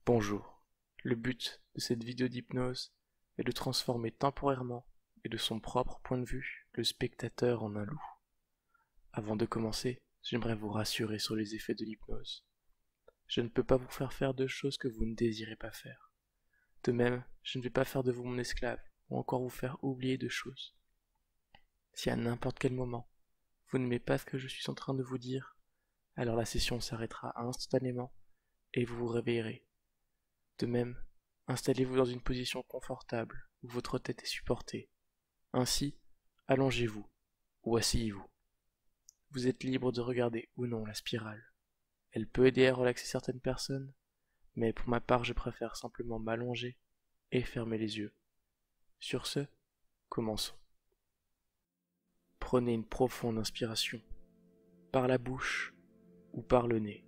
Bonjour. Le but de cette vidéo d'hypnose est de transformer temporairement et de son propre point de vue le spectateur en un loup. Avant de commencer, j'aimerais vous rassurer sur les effets de l'hypnose. Je ne peux pas vous faire de choses que vous ne désirez pas faire. De même, je ne vais pas faire de vous mon esclave ou encore vous faire oublier de choses. Si à n'importe quel moment, vous n'aimez pas ce que je suis en train de vous dire, alors la session s'arrêtera instantanément et vous vous réveillerez. De même, installez-vous dans une position confortable où votre tête est supportée. Ainsi, allongez-vous ou asseyez-vous. Vous êtes libre de regarder ou non la spirale. Elle peut aider à relaxer certaines personnes, mais pour ma part je préfère simplement m'allonger et fermer les yeux. Sur ce, commençons. Prenez une profonde inspiration, par la bouche ou par le nez,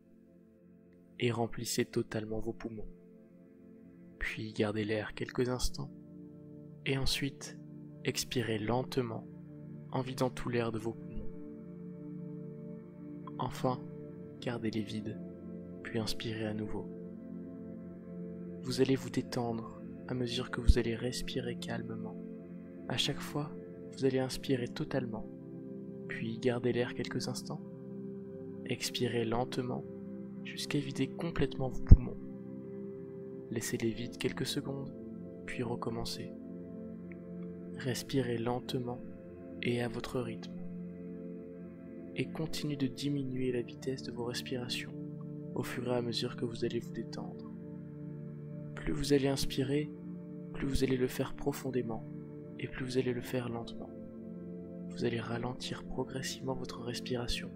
et remplissez totalement vos poumons. Puis gardez l'air quelques instants, et ensuite expirez lentement en vidant tout l'air de vos poumons. Enfin, gardez-les vides, puis inspirez à nouveau. Vous allez vous détendre à mesure que vous allez respirer calmement. À chaque fois, vous allez inspirer totalement, puis gardez l'air quelques instants. Expirez lentement jusqu'à vider complètement vos poumons. Laissez-les vides quelques secondes, puis recommencez. Respirez lentement et à votre rythme. Et continuez de diminuer la vitesse de vos respirations au fur et à mesure que vous allez vous détendre. Plus vous allez inspirer, plus vous allez le faire profondément et plus vous allez le faire lentement. Vous allez ralentir progressivement votre respiration.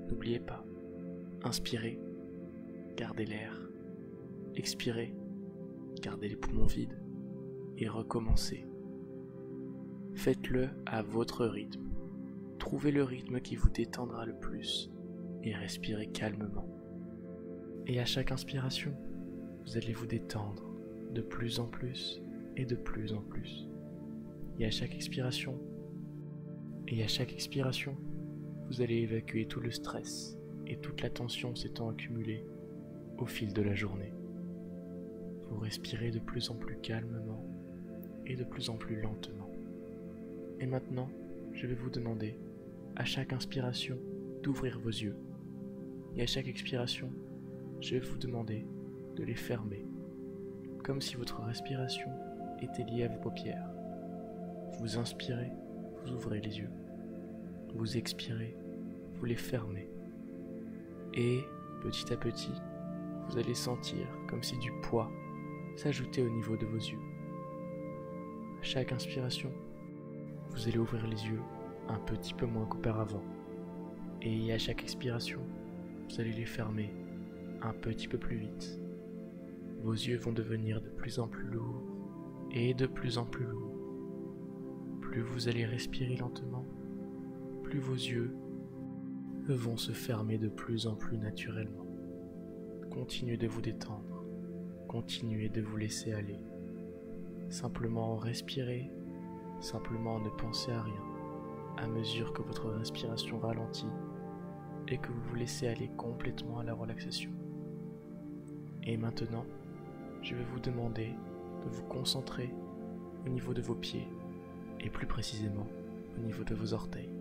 N'oubliez pas, inspirez, gardez l'air. Expirez, gardez les poumons vides et recommencez. Faites-le à votre rythme. Trouvez le rythme qui vous détendra le plus et respirez calmement. Et à chaque inspiration, vous allez vous détendre de plus en plus et de plus en plus. Et à chaque expiration, vous allez évacuer tout le stress et toute la tension s'étant accumulée au fil de la journée. Vous respirez de plus en plus calmement et de plus en plus lentement. Et maintenant, je vais vous demander, à chaque inspiration, d'ouvrir vos yeux. Et à chaque expiration, je vais vous demander de les fermer, comme si votre respiration était liée à vos paupières. Vous inspirez, vous ouvrez les yeux. Vous expirez, vous les fermez. Et, petit à petit, vous allez sentir comme si du poids s'ajoutait au niveau de vos yeux. À chaque inspiration, vous allez ouvrir les yeux un petit peu moins qu'auparavant. Et à chaque expiration, vous allez les fermer un petit peu plus vite. Vos yeux vont devenir de plus en plus lourds et de plus en plus lourds. Plus vous allez respirer lentement, plus vos yeux vont se fermer de plus en plus naturellement. Continuez de vous détendre, continuez de vous laisser aller. Simplement respirez, simplement ne pensez à rien, à mesure que votre respiration ralentit et que vous vous laissez aller complètement à la relaxation. Et maintenant, je vais vous demander de vous concentrer au niveau de vos pieds et plus précisément au niveau de vos orteils.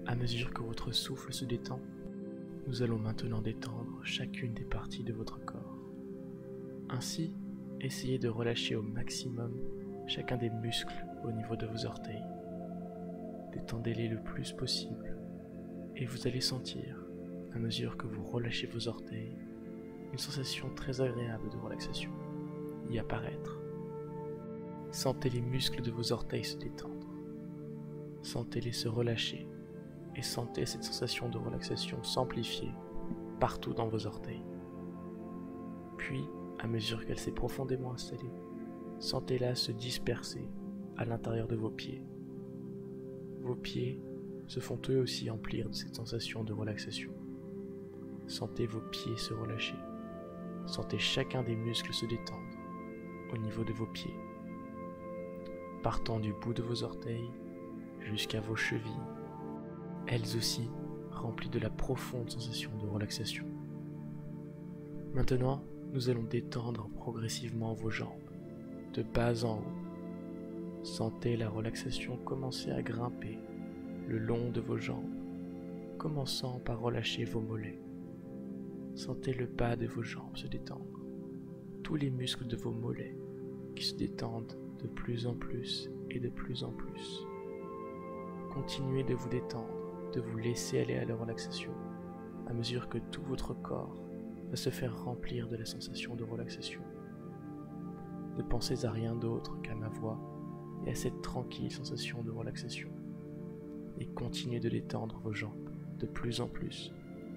À mesure que votre souffle se détend, nous allons maintenant détendre chacune des parties de votre corps. Ainsi, essayez de relâcher au maximum chacun des muscles au niveau de vos orteils. Détendez-les le plus possible et vous allez sentir, à mesure que vous relâchez vos orteils, une sensation très agréable de relaxation y apparaître. Sentez les muscles de vos orteils se détendre. Sentez-les se relâcher et sentez cette sensation de relaxation s'amplifier partout dans vos orteils. Puis, à mesure qu'elle s'est profondément installée, sentez-la se disperser à l'intérieur de vos pieds. Vos pieds se font eux aussi emplir de cette sensation de relaxation. Sentez vos pieds se relâcher. Sentez chacun des muscles se détendre au niveau de vos pieds, partant du bout de vos orteils jusqu'à vos chevilles, elles aussi remplies de la profonde sensation de relaxation. Maintenant, nous allons détendre progressivement vos jambes, de bas en haut. Sentez la relaxation commencer à grimper le long de vos jambes, commençant par relâcher vos mollets. Sentez le bas de vos jambes se détendre, tous les muscles de vos mollets qui se détendent de plus en plus et de plus en plus. Continuez de vous détendre, de vous laisser aller à la relaxation, à mesure que tout votre corps va se faire remplir de la sensation de relaxation. Ne pensez à rien d'autre qu'à ma voix et à cette tranquille sensation de relaxation. Et continuez de détendre vos jambes de plus en plus,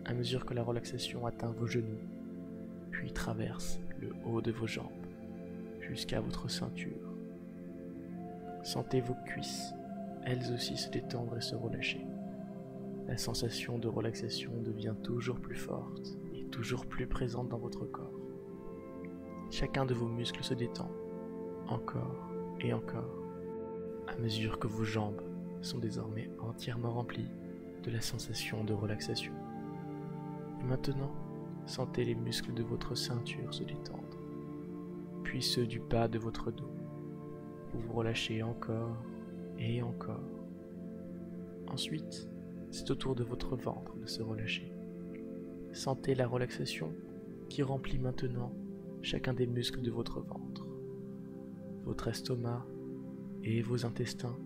à mesure que la relaxation atteint vos genoux, puis traverse le haut de vos jambes, jusqu'à votre ceinture. Sentez vos cuisses, elles aussi se détendre et se relâcher. La sensation de relaxation devient toujours plus forte et toujours plus présente dans votre corps. Chacun de vos muscles se détend, encore et encore, à mesure que vos jambes sont désormais entièrement remplies de la sensation de relaxation. Et maintenant, sentez les muscles de votre ceinture se détendre, puis ceux du bas de votre dos. Vous vous relâchez encore et encore. Ensuite, c'est au tour de votre ventre de se relâcher. Sentez la relaxation qui remplit maintenant chacun des muscles de votre ventre. Votre estomac et vos intestins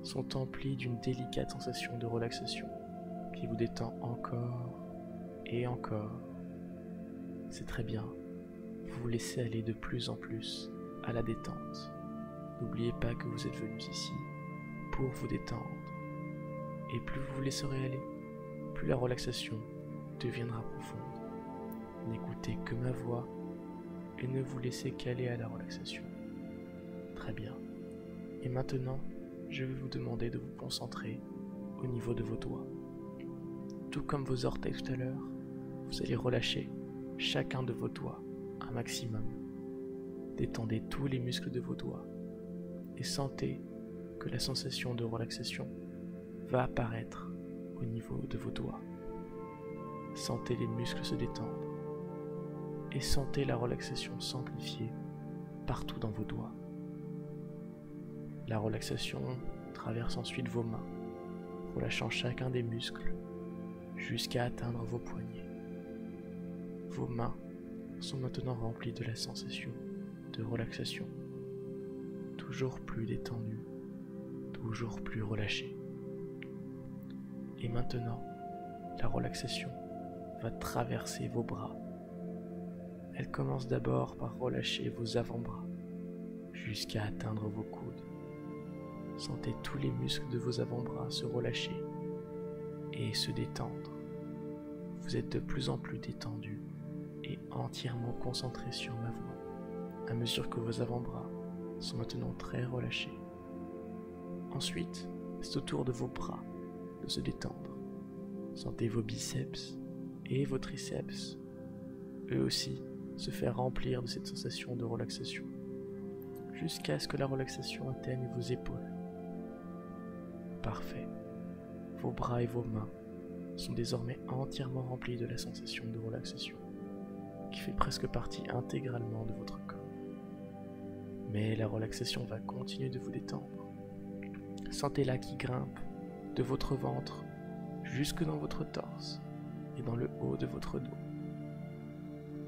sont emplis d'une délicate sensation de relaxation qui vous détend encore et encore. C'est très bien, vous vous laissez aller de plus en plus à la détente. N'oubliez pas que vous êtes venus ici pour vous détendre. Et plus vous vous laisserez aller, plus la relaxation deviendra profonde. N'écoutez que ma voix et ne vous laissez qu'aller à la relaxation. Très bien. Et maintenant, je vais vous demander de vous concentrer au niveau de vos doigts. Tout comme vos orteils tout à l'heure, vous allez relâcher chacun de vos doigts un maximum. Détendez tous les muscles de vos doigts et sentez que la sensation de relaxation va apparaître au niveau de vos doigts. Sentez les muscles se détendre et sentez la relaxation s'amplifier partout dans vos doigts. La relaxation traverse ensuite vos mains, relâchant chacun des muscles jusqu'à atteindre vos poignets. Vos mains sont maintenant remplies de la sensation de relaxation, toujours plus détendues, toujours plus relâchées. Et maintenant, la relaxation va traverser vos bras. Elle commence d'abord par relâcher vos avant-bras jusqu'à atteindre vos coudes. Sentez tous les muscles de vos avant-bras se relâcher et se détendre. Vous êtes de plus en plus détendu et entièrement concentré sur ma voix, à mesure que vos avant-bras sont maintenant très relâchés. Ensuite, c'est au tour de vos bras de se détendre. Sentez vos biceps et vos triceps, eux aussi, se faire remplir de cette sensation de relaxation, jusqu'à ce que la relaxation atteigne vos épaules. Parfait. Vos bras et vos mains sont désormais entièrement remplis de la sensation de relaxation, qui fait presque partie intégralement de votre corps. Mais la relaxation va continuer de vous détendre. Sentez-la qui grimpe de votre ventre jusque dans votre torse et dans le haut de votre dos.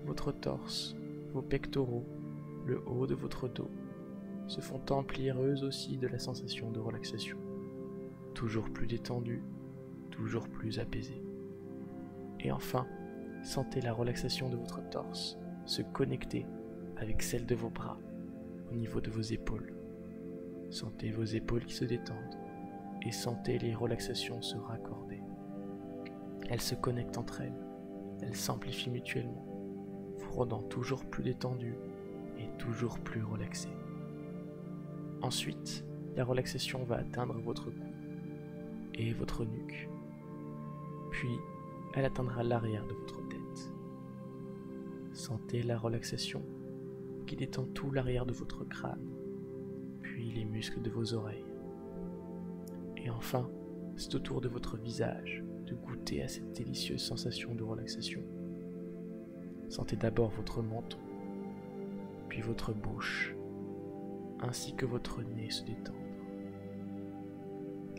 Votre torse, vos pectoraux, le haut de votre dos se font emplir eux aussi de la sensation de relaxation, toujours plus détendus, toujours plus apaisés. Et enfin, sentez la relaxation de votre torse se connecter avec celle de vos bras au niveau de vos épaules. Sentez vos épaules qui se détendent et sentez les relaxations se raccorder. Elles se connectent entre elles s'amplifient mutuellement, vous rendant toujours plus détendu et toujours plus relaxé. Ensuite, la relaxation va atteindre votre cou et votre nuque, puis elle atteindra l'arrière de votre tête. Sentez la relaxation qui détend tout l'arrière de votre crâne, puis les muscles de vos oreilles. Et enfin, c'est au tour de votre visage de goûter à cette délicieuse sensation de relaxation. Sentez d'abord votre menton, puis votre bouche, ainsi que votre nez se détendre.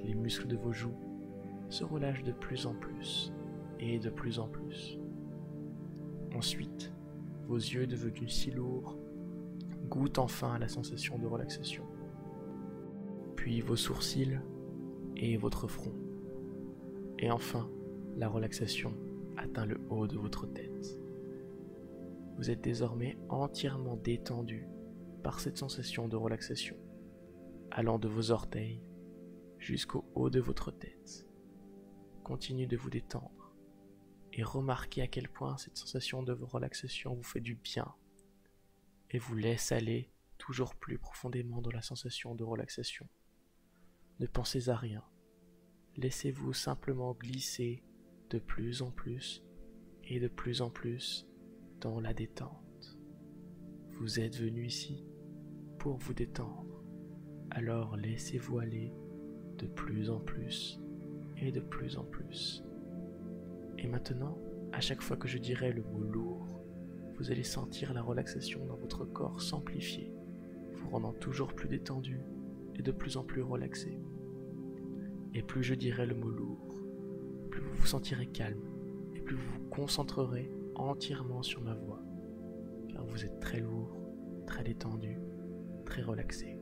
Les muscles de vos joues se relâchent de plus en plus et de plus en plus. Ensuite, vos yeux devenus si lourds goûtent enfin à la sensation de relaxation. Puis vos sourcils et votre front. Et enfin, la relaxation atteint le haut de votre tête. Vous êtes désormais entièrement détendu par cette sensation de relaxation, allant de vos orteils jusqu'au haut de votre tête. Continuez de vous détendre et remarquez à quel point cette sensation de relaxation vous fait du bien et vous laisse aller toujours plus profondément dans la sensation de relaxation. Ne pensez à rien, laissez-vous simplement glisser de plus en plus et de plus en plus dans la détente. Vous êtes venu ici pour vous détendre, alors laissez-vous aller de plus en plus et de plus en plus. Et maintenant, à chaque fois que je dirai le mot lourd, vous allez sentir la relaxation dans votre corps s'amplifier, vous rendant toujours plus détendu et de plus en plus relaxé. Et plus je dirai le mot lourd, plus vous vous sentirez calme et plus vous vous concentrerez entièrement sur ma voix, car vous êtes très lourd, très détendu, très relaxé.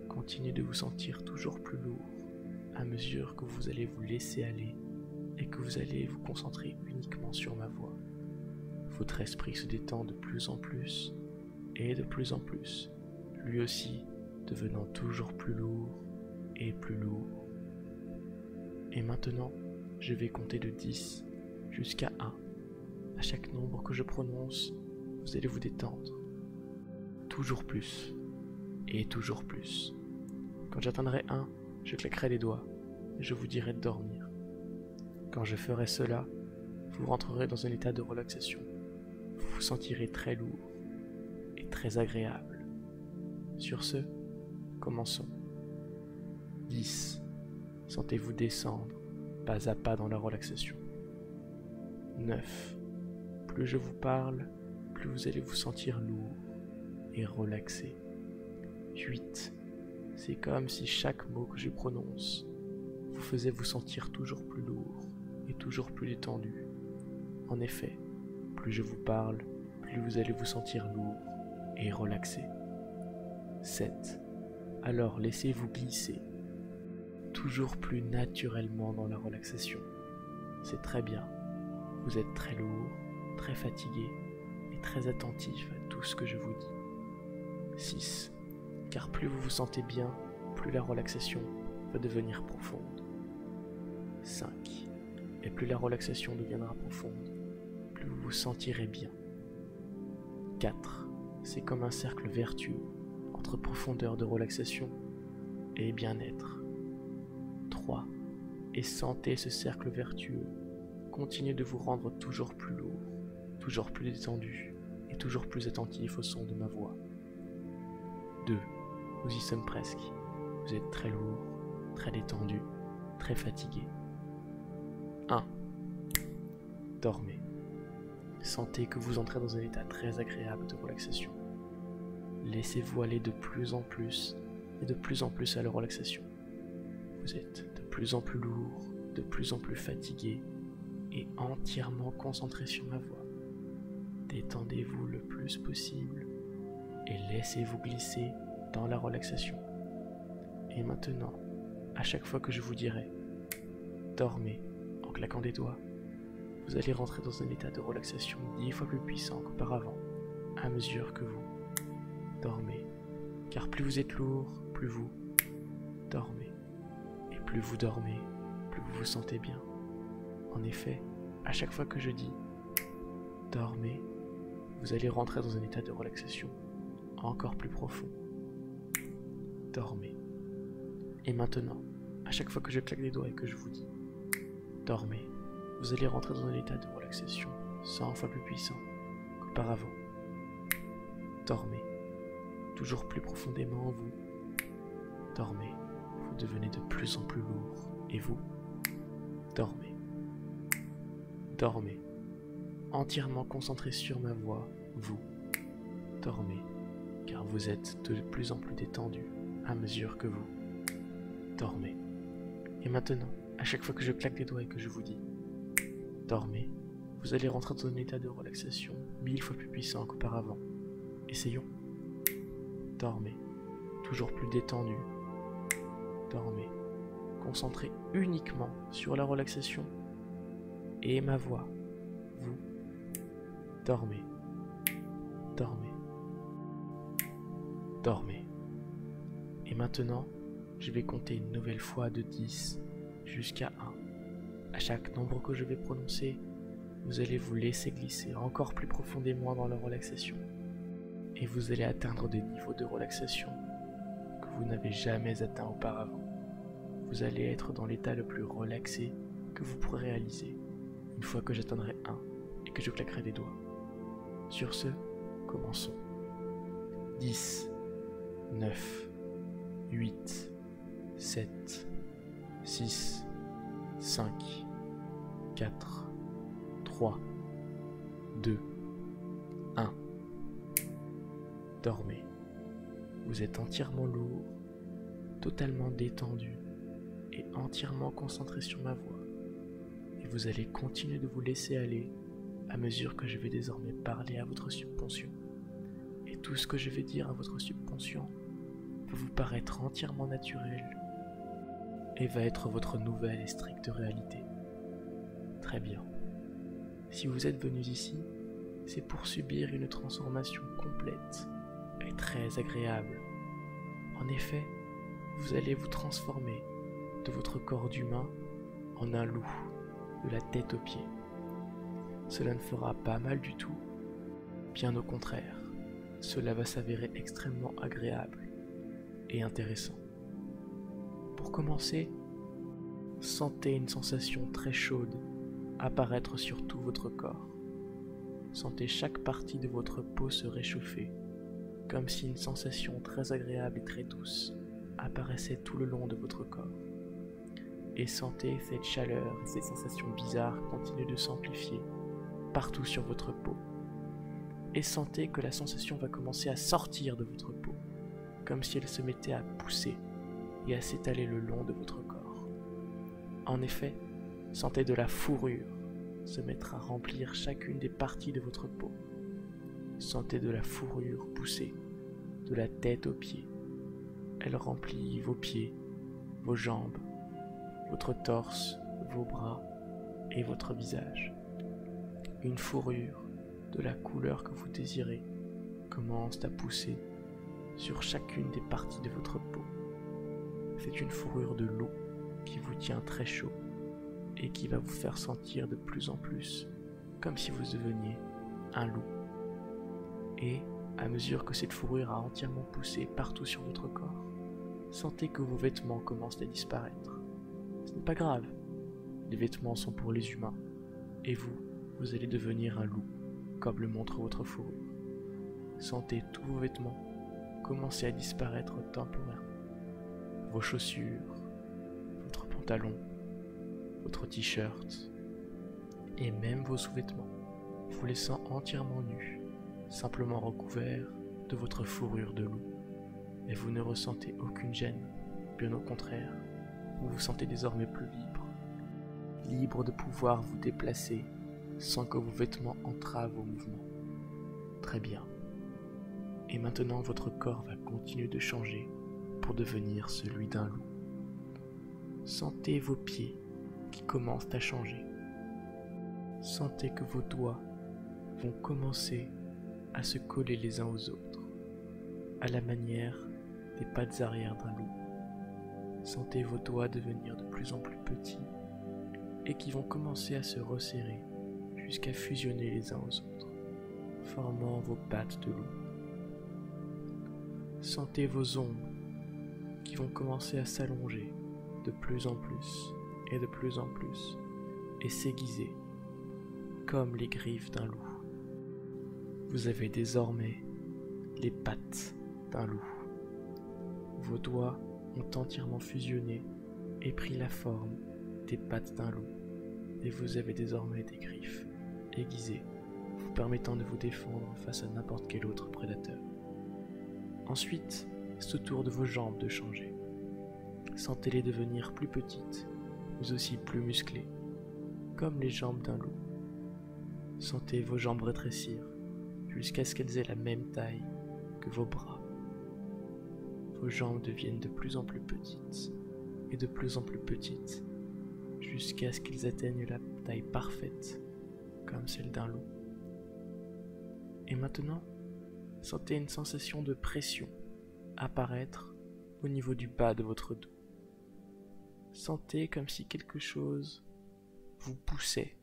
Continuez de vous sentir toujours plus lourd à mesure que vous allez vous laisser aller et que vous allez vous concentrer uniquement sur ma voix. Votre esprit se détend de plus en plus et de plus en plus, lui aussi devenant toujours plus lourd et plus lourd. Et maintenant, je vais compter de 10 jusqu'à 1. À chaque nombre que je prononce, vous allez vous détendre. Toujours plus et toujours plus. Quand j'atteindrai 1, je claquerai les doigts et je vous dirai de dormir. Quand je ferai cela, vous rentrerez dans un état de relaxation. Vous vous sentirez très lourd et très agréable. Sur ce, commençons. 10. Sentez-vous descendre pas à pas dans la relaxation. 9. Plus je vous parle, plus vous allez vous sentir lourd et relaxé. 8. C'est comme si chaque mot que je prononce vous faisait vous sentir toujours plus lourd et toujours plus détendu. En effet, plus je vous parle, plus vous allez vous sentir lourd et relaxé. 7. Alors laissez-vous glisser toujours plus naturellement dans la relaxation. C'est très bien. Vous êtes très lourd, très fatigué et très attentif à tout ce que je vous dis. 6. Car plus vous vous sentez bien, plus la relaxation va devenir profonde. 5. Et plus la relaxation deviendra profonde, plus vous vous sentirez bien. 4. C'est comme un cercle vertueux entre profondeur de relaxation et bien-être. 3. Et sentez ce cercle vertueux continuer de vous rendre toujours plus lourd, toujours plus détendu et toujours plus attentif au son de ma voix. 2. Nous y sommes presque. Vous êtes très lourd, très détendu, très fatigué. 1. Dormez. Sentez que vous entrez dans un état très agréable de relaxation. Laissez-vous aller de plus en plus et de plus en plus à la relaxation. Vous êtes de plus en plus lourd, de plus en plus fatigué et entièrement concentré sur ma voix. Détendez-vous le plus possible et laissez-vous glisser dans la relaxation. Et maintenant, à chaque fois que je vous dirai « Dormez » en claquant des doigts, vous allez rentrer dans un état de relaxation 10 fois plus puissant qu'auparavant, à mesure que vous dormez. Car plus vous êtes lourd, plus vous dormez. Et plus vous dormez, plus vous vous sentez bien. En effet, à chaque fois que je dis « Dormez », vous allez rentrer dans un état de relaxation encore plus profond. Dormez. Et maintenant, à chaque fois que je claque des doigts et que je vous dis « Dormez », vous allez rentrer dans un état de relaxation 100 fois plus puissant qu'auparavant. Dormez. Toujours plus profondément en vous. Dormez. Vous devenez de plus en plus lourd. Et vous, dormez. Dormez. entièrement concentré sur ma voix, vous dormez, car vous êtes de plus en plus détendu à mesure que vous dormez. Et maintenant, à chaque fois que je claque des doigts et que je vous dis dormez, vous allez rentrer dans un état de relaxation 1000 fois plus puissant qu'auparavant. Essayons. Dormez, toujours plus détendu. Dormez, concentré uniquement sur la relaxation et ma voix. Vous dormez, dormez, dormez. Et maintenant, je vais compter une nouvelle fois de 10 jusqu'à 1. À chaque nombre que je vais prononcer, vous allez vous laisser glisser encore plus profondément dans la relaxation. Et vous allez atteindre des niveaux de relaxation que vous n'avez jamais atteints auparavant. Vous allez être dans l'état le plus relaxé que vous pourrez réaliser une fois que j'atteindrai 1 et que je claquerai des doigts. Sur ce, commençons. 10, 9, 8, 7, 6, 5, 4, 3, 2, 1. Dormez. Vous êtes entièrement lourd, totalement détendu et entièrement concentré sur ma voix. Et vous allez continuer de vous laisser aller à mesure que je vais désormais parler à votre subconscient. Et tout ce que je vais dire à votre subconscient va vous paraître entièrement naturel et va être votre nouvelle et stricte réalité. Très bien. Si vous êtes venus ici, c'est pour subir une transformation complète et très agréable. En effet, vous allez vous transformer de votre corps d'humain en un loup, de la tête aux pieds. Cela ne fera pas mal du tout, bien au contraire, cela va s'avérer extrêmement agréable et intéressant. Pour commencer, sentez une sensation très chaude apparaître sur tout votre corps. Sentez chaque partie de votre peau se réchauffer, comme si une sensation très agréable et très douce apparaissait tout le long de votre corps. Et sentez cette chaleur et ces sensations bizarres continuer de s'amplifier partout sur votre peau. Et sentez que la sensation va commencer à sortir de votre peau, comme si elle se mettait à pousser et à s'étaler le long de votre corps. En effet, sentez de la fourrure se mettre à remplir chacune des parties de votre peau. Sentez de la fourrure pousser de la tête aux pieds. Elle remplit vos pieds, vos jambes, votre torse, vos bras et votre visage. Une fourrure de la couleur que vous désirez commence à pousser sur chacune des parties de votre peau. C'est une fourrure de loup qui vous tient très chaud et qui va vous faire sentir de plus en plus comme si vous deveniez un loup. Et à mesure que cette fourrure a entièrement poussé partout sur votre corps, sentez que vos vêtements commencent à disparaître. Ce n'est pas grave, les vêtements sont pour les humains, et vous allez devenir un loup, comme le montre votre fourrure. Sentez tous vos vêtements commencer à disparaître temporairement. Vos chaussures, votre pantalon, votre t-shirt, et même vos sous-vêtements, vous laissant entièrement nus, simplement recouverts de votre fourrure de loup. Et vous ne ressentez aucune gêne, bien au contraire, vous vous sentez désormais plus libre, libre de pouvoir vous déplacer sans que vos vêtements entravent vos mouvements. Très bien. Et maintenant votre corps va continuer de changer pour devenir celui d'un loup. Sentez vos pieds qui commencent à changer. Sentez que vos doigts vont commencer à se coller les uns aux autres, à la manière des pattes arrière d'un loup. Sentez vos doigts devenir de plus en plus petits et qui vont commencer à se resserrer jusqu'à fusionner les uns aux autres, formant vos pattes de loup. Sentez vos ongles qui vont commencer à s'allonger de plus en plus et de plus en plus et s'aiguiser comme les griffes d'un loup. Vous avez désormais les pattes d'un loup. Vos doigts ont entièrement fusionné et pris la forme des pattes d'un loup, et vous avez désormais des griffes aiguisées permettant de vous défendre face à n'importe quel autre prédateur. Ensuite, c'est au tour de vos jambes de changer. Sentez-les devenir plus petites, mais aussi plus musclées, comme les jambes d'un loup. Sentez vos jambes rétrécir, jusqu'à ce qu'elles aient la même taille que vos bras. Vos jambes deviennent de plus en plus petites, et de plus en plus petites, jusqu'à ce qu'ils atteignent la taille parfaite, comme celle d'un loup. Et maintenant, sentez une sensation de pression apparaître au niveau du bas de votre dos. Sentez comme si quelque chose vous poussait,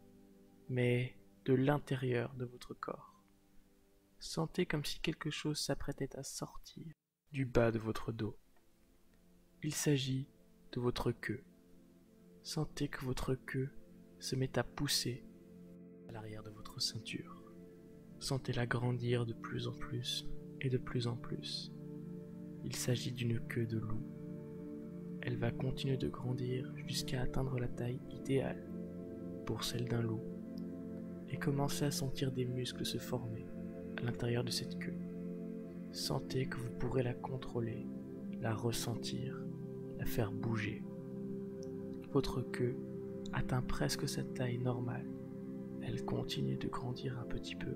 mais de l'intérieur de votre corps. Sentez comme si quelque chose s'apprêtait à sortir du bas de votre dos. Il s'agit de votre queue. Sentez que votre queue se met à pousser à l'arrière de votre ceinture. Sentez-la grandir de plus en plus et de plus en plus. Il s'agit d'une queue de loup. Elle va continuer de grandir jusqu'à atteindre la taille idéale pour celle d'un loup et commencer à sentir des muscles se former à l'intérieur de cette queue. Sentez que vous pourrez la contrôler, la ressentir, la faire bouger. Votre queue atteint presque sa taille normale. Elle continue de grandir un petit peu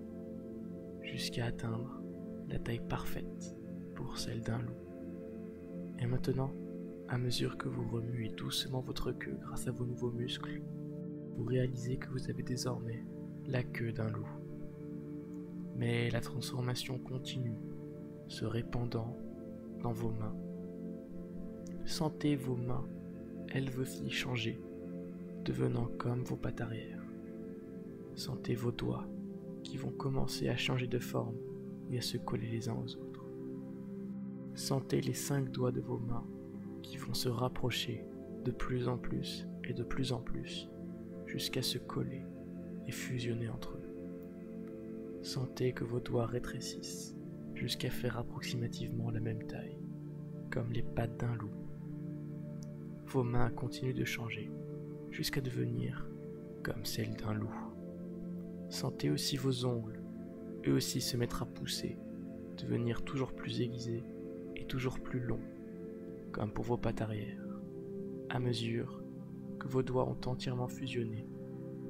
jusqu'à atteindre la taille parfaite pour celle d'un loup. Et maintenant, à mesure que vous remuez doucement votre queue grâce à vos nouveaux muscles, vous réalisez que vous avez désormais la queue d'un loup. Mais la transformation continue, se répandant dans vos mains. Sentez vos mains, elles aussi changer, devenant comme vos pattes arrière. Sentez vos doigts qui vont commencer à changer de forme et à se coller les uns aux autres. Sentez les 5 doigts de vos mains qui vont se rapprocher de plus en plus et de plus en plus jusqu'à se coller et fusionner entre eux. Sentez que vos doigts rétrécissent jusqu'à faire approximativement la même taille, comme les pattes d'un loup. Vos mains continuent de changer jusqu'à devenir comme celles d'un loup. Sentez aussi vos ongles, eux aussi se mettre à pousser, devenir toujours plus aiguisés et toujours plus longs, comme pour vos pattes arrière, à mesure que vos doigts ont entièrement fusionné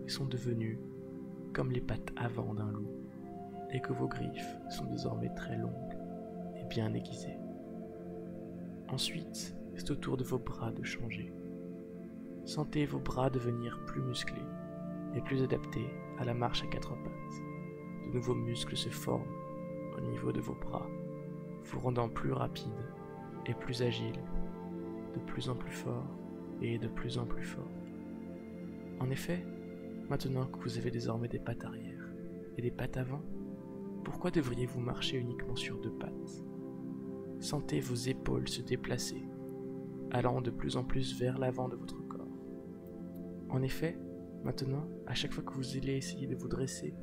et sont devenus comme les pattes avant d'un loup, et que vos griffes sont désormais très longues et bien aiguisées. Ensuite, c'est au tour de vos bras de changer. Sentez vos bras devenir plus musclés et plus adaptés à la marche à 4 pattes. De nouveaux muscles se forment au niveau de vos bras, vous rendant plus rapide et plus agile, de plus en plus fort et de plus en plus fort. En effet, maintenant que vous avez désormais des pattes arrière et des pattes avant, pourquoi devriez-vous marcher uniquement sur 2 pattes? Sentez vos épaules se déplacer, allant de plus en plus vers l'avant de votre corps. En effet, maintenant, à chaque fois que vous allez essayer de vous dresser,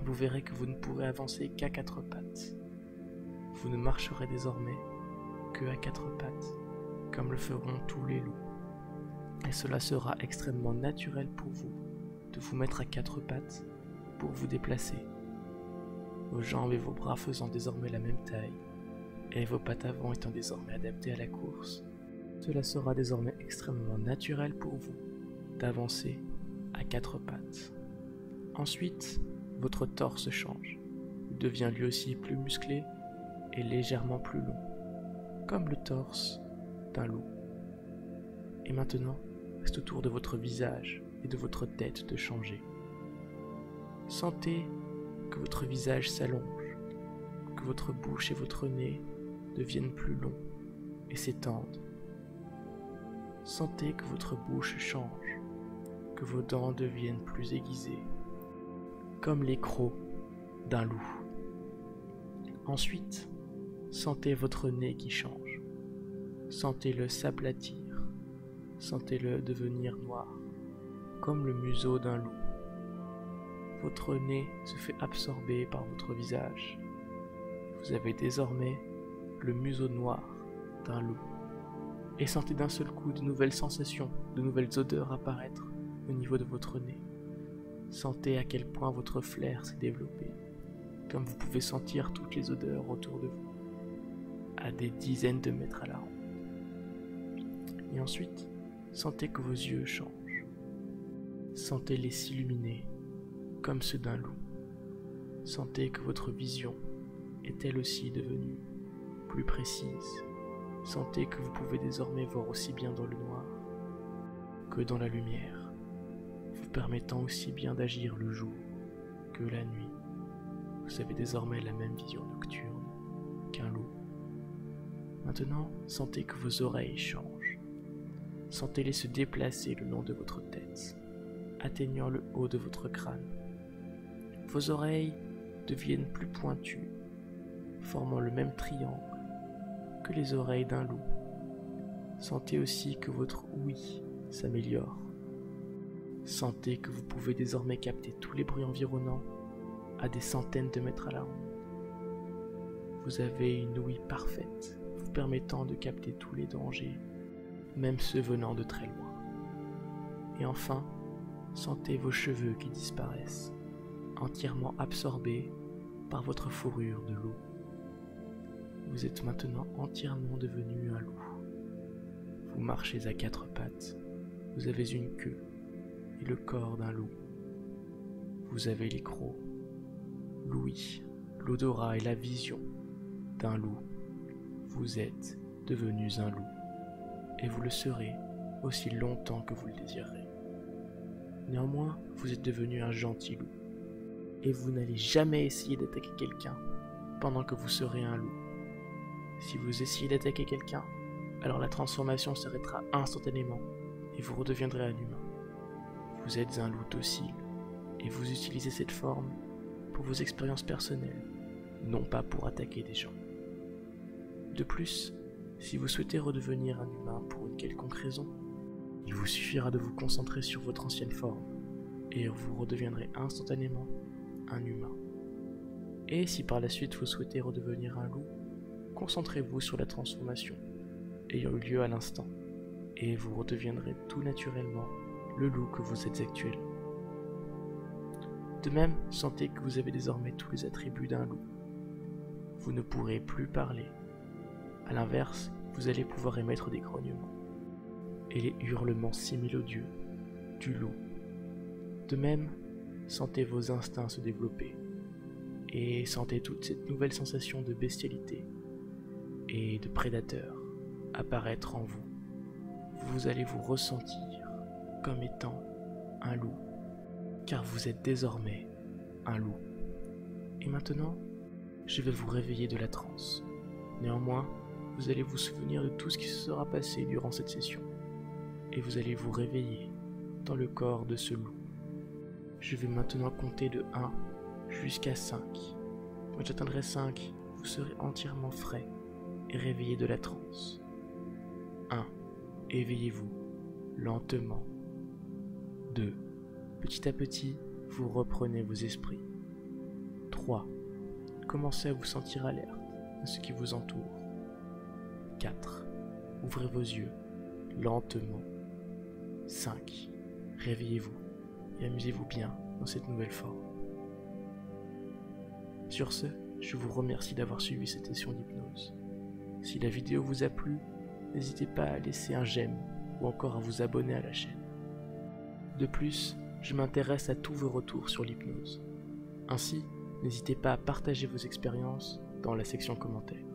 vous verrez que vous ne pourrez avancer qu'à 4 pattes. Vous ne marcherez désormais que à 4 pattes, comme le feront tous les loups. Et cela sera extrêmement naturel pour vous de vous mettre à 4 pattes pour vous déplacer. Vos jambes et vos bras faisant désormais la même taille, et vos pattes avant étant désormais adaptées à la course, cela sera désormais extrêmement naturel pour vous d'avancer à 4 pattes. Ensuite, votre torse change. Il devient lui aussi plus musclé et légèrement plus long, comme le torse d'un loup. Et maintenant, c'est au tour de votre visage et de votre tête de changer. Sentez que votre visage s'allonge, que votre bouche et votre nez deviennent plus longs et s'étendent. Sentez que votre bouche change, que vos dents deviennent plus aiguisées, comme les crocs d'un loup. Ensuite, sentez votre nez qui change. Sentez-le s'aplatir, sentez-le devenir noir, comme le museau d'un loup. Votre nez se fait absorber par votre visage. Vous avez désormais le museau noir d'un loup. Et sentez d'un seul coup de nouvelles sensations, de nouvelles odeurs apparaître au niveau de votre nez. Sentez à quel point votre flair s'est développé, comme vous pouvez sentir toutes les odeurs autour de vous, à des dizaines de mètres à la ronde. Et ensuite, sentez que vos yeux changent. Sentez-les s'illuminer, comme ceux d'un loup. Sentez que votre vision est elle aussi devenue plus précise. Sentez que vous pouvez désormais voir aussi bien dans le noir que dans la lumière, vous permettant aussi bien d'agir le jour que la nuit. Vous avez désormais la même vision nocturne qu'un loup. Maintenant, sentez que vos oreilles changent. Sentez-les se déplacer le long de votre tête, atteignant le haut de votre crâne. Vos oreilles deviennent plus pointues, formant le même triangle que les oreilles d'un loup. Sentez aussi que votre ouïe s'améliore. Sentez que vous pouvez désormais capter tous les bruits environnants à des centaines de mètres à la ronde. Vous avez une ouïe parfaite, vous permettant de capter tous les dangers, même ceux venant de très loin. Et enfin, sentez vos cheveux qui disparaissent, entièrement absorbés par votre fourrure de loup. Vous êtes maintenant entièrement devenu un loup. Vous marchez à quatre pattes, vous avez une queue et le corps d'un loup. Vous avez les crocs, l'ouïe, l'odorat et la vision d'un loup. Vous êtes devenus un loup, et vous le serez aussi longtemps que vous le désirerez. Néanmoins, vous êtes devenu un gentil loup, et vous n'allez jamais essayer d'attaquer quelqu'un pendant que vous serez un loup. Si vous essayez d'attaquer quelqu'un, alors la transformation s'arrêtera instantanément, et vous redeviendrez un humain. Vous êtes un loup docile, et vous utilisez cette forme pour vos expériences personnelles, non pas pour attaquer des gens. De plus, si vous souhaitez redevenir un humain pour une quelconque raison, il vous suffira de vous concentrer sur votre ancienne forme, et vous redeviendrez instantanément un humain. Et si par la suite vous souhaitez redevenir un loup, concentrez-vous sur la transformation ayant eu lieu à l'instant, et vous redeviendrez tout naturellement le loup que vous êtes actuellement. De même, sentez que vous avez désormais tous les attributs d'un loup. Vous ne pourrez plus parler. À l'inverse, vous allez pouvoir émettre des grognements et les hurlements si mélodieux du loup. De même, sentez vos instincts se développer et sentez toute cette nouvelle sensation de bestialité et de prédateur apparaître en vous. Vous allez vous ressentir comme étant un loup, car vous êtes désormais un loup. Et maintenant, je vais vous réveiller de la transe. Néanmoins, vous allez vous souvenir de tout ce qui se sera passé durant cette session, et vous allez vous réveiller dans le corps de ce loup. Je vais maintenant compter de 1 jusqu'à 5. Quand j'atteindrai 5, vous serez entièrement frais et réveillé de la transe. 1. Éveillez-vous lentement. 2. Petit à petit, vous reprenez vos esprits. 3. Commencez à vous sentir alerte à ce qui vous entoure. 4. Ouvrez vos yeux lentement. 5. Réveillez-vous et amusez-vous bien dans cette nouvelle forme. Sur ce, je vous remercie d'avoir suivi cette session d'hypnose. Si la vidéo vous a plu, n'hésitez pas à laisser un j'aime ou encore à vous abonner à la chaîne. De plus, je m'intéresse à tous vos retours sur l'hypnose. Ainsi, n'hésitez pas à partager vos expériences dans la section commentaires.